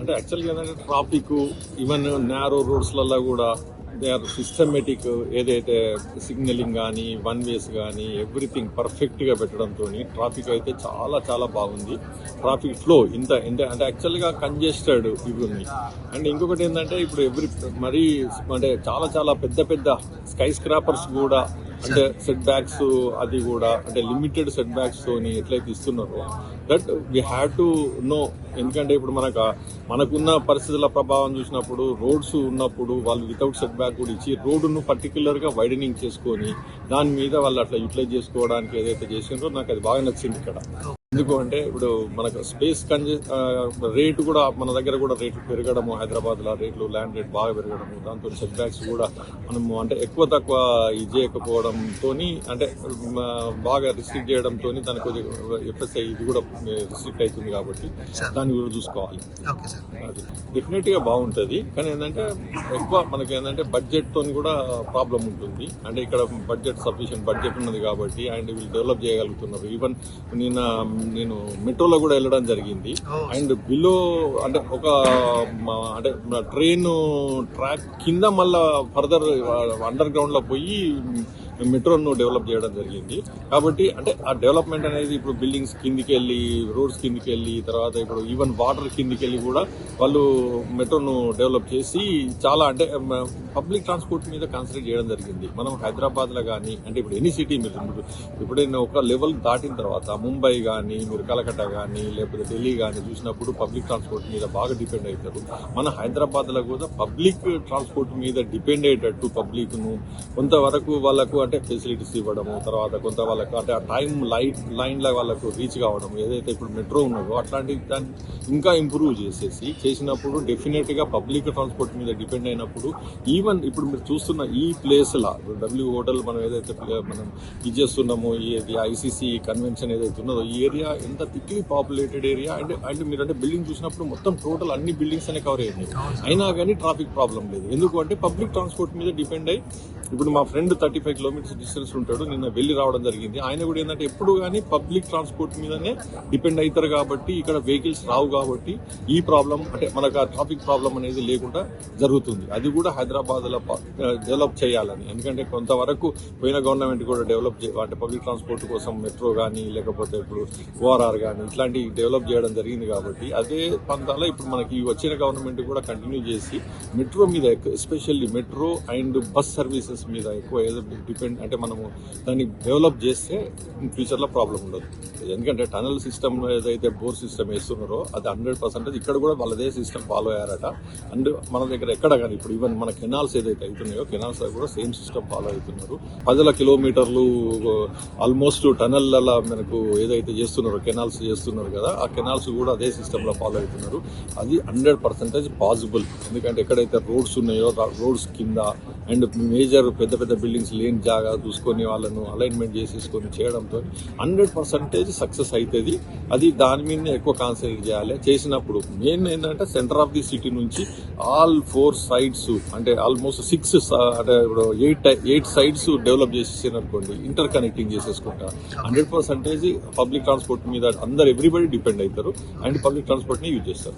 అంటే యాక్చువల్గా ఏంటంటే ట్రాఫిక్ ఈవెన్ నేరో రోడ్స్లలో కూడా దే ఆర్ సిస్టమేటిక్, ఏదైతే సిగ్నలింగ్ కానీ వన్ వేస్ కానీ ఎవ్రీథింగ్ పర్ఫెక్ట్గా పెట్టడంతో ట్రాఫిక్ అయితే చాలా చాలా బాగుంది. ట్రాఫిక్ ఫ్లో ఇంత అంటే యాక్చువల్గా కంజెస్టెడ్ ఇవి ఉన్నాయి. అండ్ ఇంకొకటి ఏంటంటే ఇప్పుడు మరీ అంటే చాలా చాలా పెద్ద పెద్ద స్కై స్క్రాపర్స్ కూడా అంటే సెట్ బ్యాక్స్ అది కూడా అంటే లిమిటెడ్ సెట్ బ్యాక్స్ తోని ఎట్లయితే ఇస్తున్నారో that we have to know. ఎందుకంటే ఇప్పుడు మనకున్న పరిస్థితుల ప్రభావం చూసినప్పుడు రోడ్స్ ఉన్నప్పుడు వాళ్ళు వితౌట్ సెట్ బ్యాక్ కూడా ఇచ్చి రోడ్డును పర్టికులర్ గా వైడనింగ్ చేసుకొని దాని మీద వాళ్ళు అట్లా యూటిలైజ్ చేసుకోవడానికి ఏదైతే చేసిందో నాకు అది బాగా నచ్చింది ఇక్కడ. ఎందుకు అంటే ఇప్పుడు మనకు స్పేస్ రేటు కూడా మన దగ్గర కూడా రేట్లు పెరగడము, హైదరాబాద్ లో రేట్లు ల్యాండ్ రేట్ బాగా పెరగడము, దాంతో సెట్ బ్యాక్స్ కూడా మనము అంటే ఎక్కువ తక్కువ ఇది చేయకపోవడంతో అంటే బాగా రిస్ట్రిక్ట్ చేయడంతో దానికి కొద్దిగా ఎఫ్ఎస్ఐ ఇది కూడా రిస్ట్రిక్ట్ అవుతుంది కాబట్టి దాన్ని కూడా చూసుకోవాలి. అది డెఫినెట్ గా బాగుంటది. కానీ ఏంటంటే ఎక్కువ మనకి ఏంటంటే బడ్జెట్ తోని కూడా ప్రాబ్లం ఉంటుంది. అంటే ఇక్కడ బడ్జెట్ సఫిషియెంట్ బడ్జెట్ ఉన్నది కాబట్టి అండ్ వీళ్ళు డెవలప్ చేయగలుగుతున్నారు. ఈవెన్ నేను మెట్రోలో కూడా వెళ్ళడం జరిగింది. అండ్ బిలో అంటే అంటే ట్రైన్ ట్రాక్ కింద మళ్ళా ఫర్దర్ అండర్ గ్రౌండ్ లో పోయి మెట్రోను డెవలప్ చేయడం జరిగింది. కాబట్టి అంటే ఆ డెవలప్మెంట్ అనేది ఇప్పుడు బిల్డింగ్స్ కిందికి వెళ్ళి, రోడ్స్ కిందికి వెళ్ళి, తర్వాత ఇప్పుడు ఈవెన్ వాటర్ కిందికి వెళ్ళి కూడా వాళ్ళు మెట్రోను డెవలప్ చేసి చాలా అంటే పబ్లిక్ ట్రాన్స్పోర్ట్ మీద కాన్సన్ట్రేట్ చేయడం జరిగింది. మనం హైదరాబాద్ లో కానీ అంటే ఇప్పుడు ఎనీ సిటీ మీరు ఇప్పుడు ఒక లెవెల్ దాటిన తర్వాత ముంబై కానీ మీరు కలకత్తా కానీ లేకపోతే ఢిల్లీ కానీ చూసినప్పుడు పబ్లిక్ ట్రాన్స్పోర్ట్ మీద బాగా డిపెండ్ అవుతారు. మన హైదరాబాద్ లో కూడా పబ్లిక్ ట్రాన్స్పోర్ట్ మీద డిపెండ్ అయ్యేటట్టు పబ్లిక్ ను కొంతవరకు వాళ్ళకు అంటే ఫెసిలిటీస్ ఇవ్వడము, తర్వాత కొంత వాళ్ళకు అంటే ఆ టైం లైన్ లా వాళ్ళకు రీచ్ కావడం, ఏదైతే ఇప్పుడు మెట్రో ఉన్నదో అట్లాంటి దాన్ని ఇంకా ఇంప్రూవ్ చేసినప్పుడు డెఫినెట్ గా పబ్లిక్ ట్రాన్స్పోర్ట్ మీద డిపెండ్ అయినప్పుడు ఈవెన్ ఇప్పుడు మీరు చూస్తున్న ఈ ప్లేస్ లా డబ్ల్యూ హోటల్ మనం ఏదైతే మనం ఇది చేస్తున్నామో ఈ ఐసీసీ కన్వెన్షన్ ఏదైతే ఉన్నదో ఈ ఏరియా ఎంత థిక్లీ పాపులేటెడ్ ఏరియా. అండ్ మీరు అంటే బిల్డింగ్ చూసినప్పుడు మొత్తం టోటల్ అన్ని బిల్డింగ్స్ అనే కవర్ అయ్యాయి. అయినా కానీ ట్రాఫిక్ ప్రాబ్లం లేదు. ఎందుకు అంటే పబ్లిక్ ట్రాన్స్పోర్ట్ మీద డిపెండ్ అయ్యి ఇప్పుడు మా ఫ్రెండ్ 35 కిలోమీటర్స్ డిస్టెన్స్ ఉంటాడు, నిన్న వెళ్ళి రావడం జరిగింది. ఆయన కూడా ఏంటంటే ఎప్పుడు కానీ పబ్లిక్ ట్రాన్స్పోర్ట్ మీదనే డిపెండ్ అవుతారు కాబట్టి ఇక్కడ వెహికల్స్ రావు కాబట్టి ఈ ప్రాబ్లం అంటే మనకు ఆ ట్రాఫిక్ ప్రాబ్లం అనేది లేకుండా జరుగుతుంది. అది కూడా హైదరాబాద్ లో డెవలప్ చేయాలని, ఎందుకంటే కొంతవరకు పోయిన గవర్నమెంట్ కూడా డెవలప్ అంటే పబ్లిక్ ట్రాన్స్పోర్ట్ కోసం మెట్రో కానీ లేకపోతే ఇప్పుడు ఓఆర్ఆర్ కానీ ఇట్లాంటి డెవలప్ చేయడం జరిగింది. కాబట్టి అదే పంతాలో ఇప్పుడు మనకి వచ్చిన గవర్నమెంట్ కూడా కంటిన్యూ చేసి మెట్రో మీద especially metro and bus services మీద ఎక్కువ ఏదో డిపెండ్ అంటే మనము దాన్ని డెవలప్ చేస్తే ఫ్యూచర్ లో ప్రాబ్లం ఉండదు. ఎందుకంటే టనల్ సిస్టమ్ ఏదైతే బోర్ సిస్టమ్ వేస్తున్నారో అది 100% ఇక్కడ కూడా వాళ్ళదే సిస్టమ్ ఫాలో అయ్యారట. అండ్ మన దగ్గర ఎక్కడ కానీ ఇప్పుడు ఈవెన్ మన కెనాల్స్ ఏదైతే అవుతున్నాయో కెనాల్స్ కూడా సేమ్ సిస్టమ్ ఫాలో అవుతున్నారు. 10 కిలోమీటర్లు ఆల్మోస్ట్ టనల్ మనకు ఏదైతే చేస్తున్నారో కెనాల్స్ చేస్తున్నారు కదా ఆ కెనాల్స్ కూడా అదే సిస్టమ్ లో ఫాలో అవుతున్నారు. అది 100% పాసిబుల్. ఎందుకంటే ఎక్కడైతే రోడ్స్ ఉన్నాయో రోడ్స్ కింద అండ్ మేజర్ పెద్ద పెద్ద బిల్డింగ్స్ లేని జాగా చూసుకొని వాళ్ళను అలైన్మెంట్ చేసేసుకొని చేయడంతో 100% సక్సెస్ అవుతుంది. అది దాని మీదనే ఎక్కువ కాన్సన్ట్రేట్ చేయాలి. చేసినప్పుడు మెయిన్ ఏంటంటే సెంటర్ ఆఫ్ ది సిటీ నుంచి ఆల్ 4 సైడ్స్ అంటే ఆల్మోస్ట్ 6 అంటే ఇప్పుడు 8 సైడ్స్ డెవలప్ చేసేసారనుకోండి, ఇంటర్ కనెక్టింగ్ చేసేసుకుంటా 100% పబ్లిక్ ట్రాన్స్పోర్ట్ మీద అందరు ఎవ్రీబడి డిపెండ్ అవుతారు అండ్ పబ్లిక్ ట్రాన్స్పోర్ట్ ని యూజ్ చేస్తారు.